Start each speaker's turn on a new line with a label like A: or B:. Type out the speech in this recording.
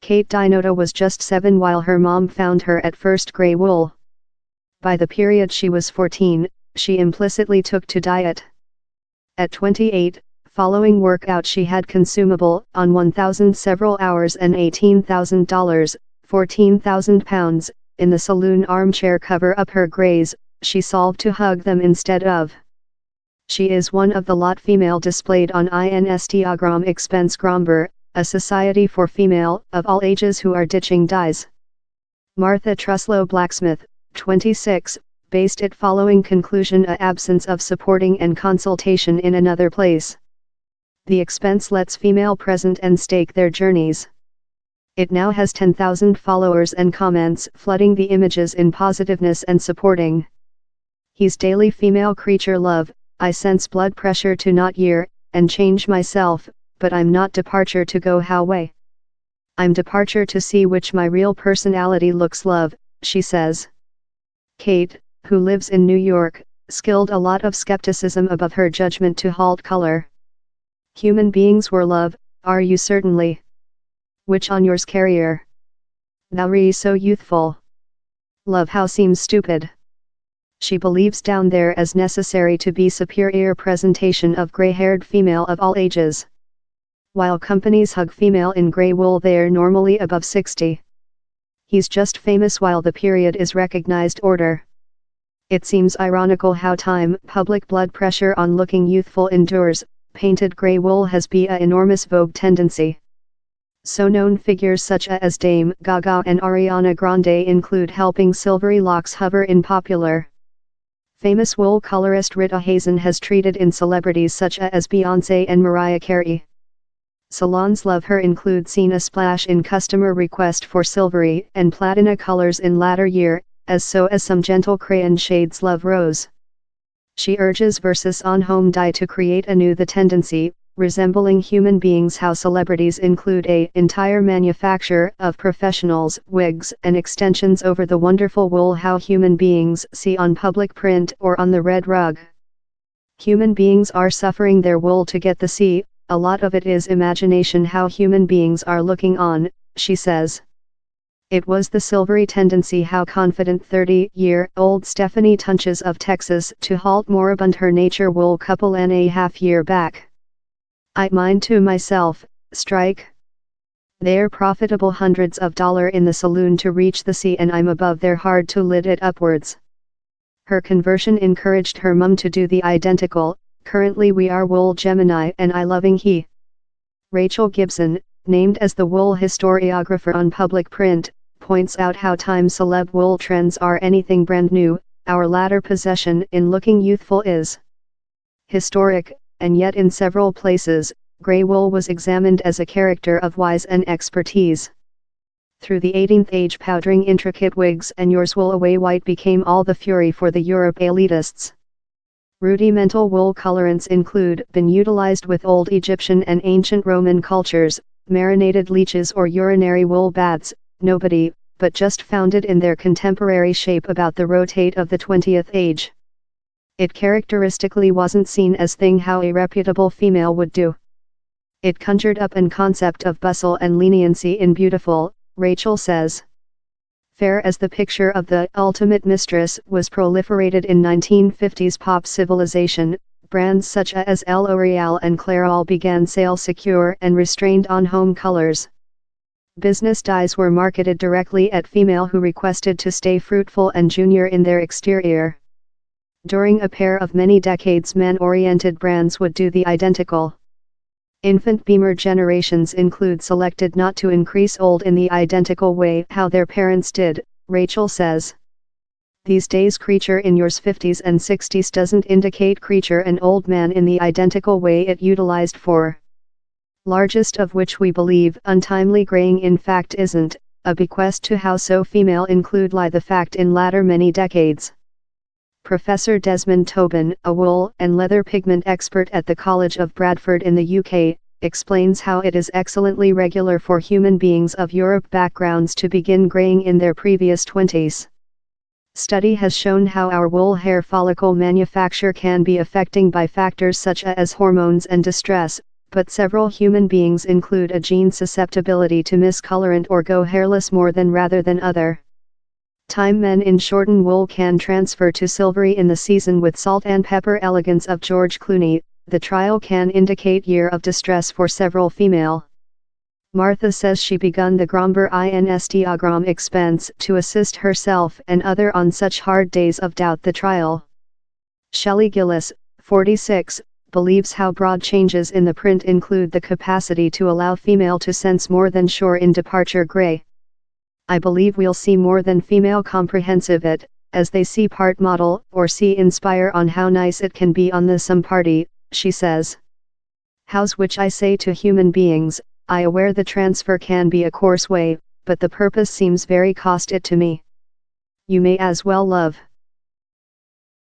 A: Kate Dinota was just 7 while her mom found her at first gray wool. By the period she was 14, she implicitly took to diet. At 28, following workout she had consumable on 1,000 several hours and $18,000, 14,000 pounds, in the saloon armchair cover up her grays, she solved to hug them instead of. She is one of the lot female displayed on Instagram expense Gromber, a society for female of all ages who are ditching dyes. Martha Truslow Blacksmith, 26, based it following conclusion a absence of supporting and consultation in another place. The expense lets female present and stake their journeys. It now has 10,000 followers and comments flooding the images in positiveness and supporting. He's daily female creature love, I sense blood pressure to not year, and change myself, but I'm not departure to go how way. I'm departure to see which my real personality looks love, she says. Kate, who lives in New York, skilled a lot of skepticism above her judgment to halt color. Human beings were love, are you certainly? Which on yours carrier? Thou re so youthful. Love how seems stupid. She believes down there as necessary to be superior presentation of gray-haired female of all ages. While companies hug female in gray wool they're normally above 60. He's just famous while the period is recognized order. It seems ironical how time, public blood pressure on looking youthful endures, painted gray wool has be a enormous vogue tendency. So known figures such as Dame Gaga and Ariana Grande include helping silvery locks hover in popular. Famous wool colorist Rita Hazen has treated in celebrities such as Beyoncé and Mariah Carey. Salons love her include seen a splash in customer request for silvery and platina colors in latter year, as so as some gentle crayon shades love rose. She urges versus on home dye to create anew the tendency, resembling human beings how celebrities include a entire manufacture of professionals, wigs and extensions over the wonderful wool how human beings see on public print or on the red rug. Human beings are suffering their wool to get the see. A lot of it is imagination how human beings are looking on, she says. It was the silvery tendency how confident 30-year-old Stephanie Tunches of Texas to halt moribund her nature wool couple and a half year back. I mind to myself, strike. They're profitable hundreds of dollars in the saloon to reach the sea and I'm above there hard to lid it upwards. Her conversion encouraged her mum to do the identical. Currently we are wool Gemini and I loving he. Rachel Gibson, named as the wool historiographer on public print, points out how time celeb wool trends are anything brand new, our latter possession in looking youthful is historic, and yet in several places, grey wool was examined as a character of wise and expertise. Through the 18th age powdering intricate wigs and yours wool away white became all the fury for the Europe elitists. Rudimental wool colorants include been utilized with old Egyptian and ancient Roman cultures, marinated leeches or urinary wool baths, nobody, but just found it in their contemporary shape about the rotate of the 20th age. It characteristically wasn't seen as thing how a reputable female would do. It conjured up an concept of bustle and leniency in beautiful, Rachel says. Fair as the picture of the ultimate mistress was proliferated in 1950s pop civilization, brands such as L'Oreal and Clairol began sale secure and restrained on home colors. Business dyes were marketed directly at female who requested to stay fruitful and junior in their exterior. During a pair of many decades man-oriented brands would do the identical. Infant Beamer generations include selected not to increase old in the identical way how their parents did, Rachel says. These days creature in yours 50s and 60s doesn't indicate creature an old man in the identical way it utilized for. Largest of which we believe untimely graying in fact isn't, a bequest to how so female include lie the fact in latter many decades. Professor Desmond Tobin, a wool and leather pigment expert at the College of Bradford in the UK, explains how it is excellently regular for human beings of Europe backgrounds to begin graying in their previous 20s. Study has shown how our wool hair follicle manufacture can be affecting by factors such as hormones and distress, but several human beings include a gene susceptibility to miscolorant or go hairless more than rather than other time. Men in shorten wool can transfer to silvery in the season with salt and pepper. Elegance of George Clooney. The trial can indicate year of distress for several female. Martha says she begun the Gromber Instagram expense to assist herself and other on such hard days of doubt. The trial. Shelley Gillis, 46, believes how broad changes in the print include the capacity to allow female to sense more than shore in departure gray. I believe we'll see more than female comprehensive it, as they see part model or see inspire on how nice it can be on the some party, she says. House which I say to human beings, I aware the transfer can be a coarse way, but the purpose seems very cost it to me. You may as well love.